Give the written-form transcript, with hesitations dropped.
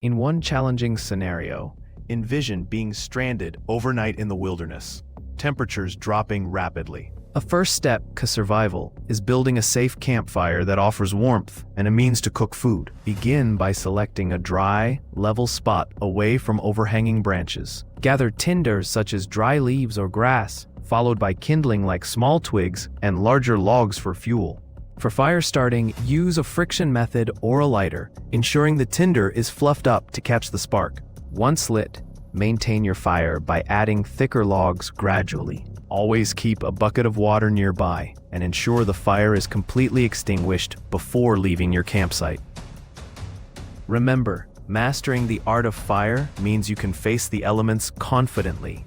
In one challenging scenario, envision being stranded overnight in the wilderness, temperatures dropping rapidly. A first step to survival is building a safe campfire that offers warmth and a means to cook food. Begin by selecting a dry, level spot away from overhanging branches. Gather tinder such as dry leaves or grass, followed by kindling like small twigs and larger logs for fuel. For fire starting, use a friction method or a lighter, ensuring the tinder is fluffed up to catch the spark. Once lit, maintain your fire by adding thicker logs gradually. Always keep a bucket of water nearby and ensure the fire is completely extinguished before leaving your campsite. Remember, mastering the art of fire means you can face the elements confidently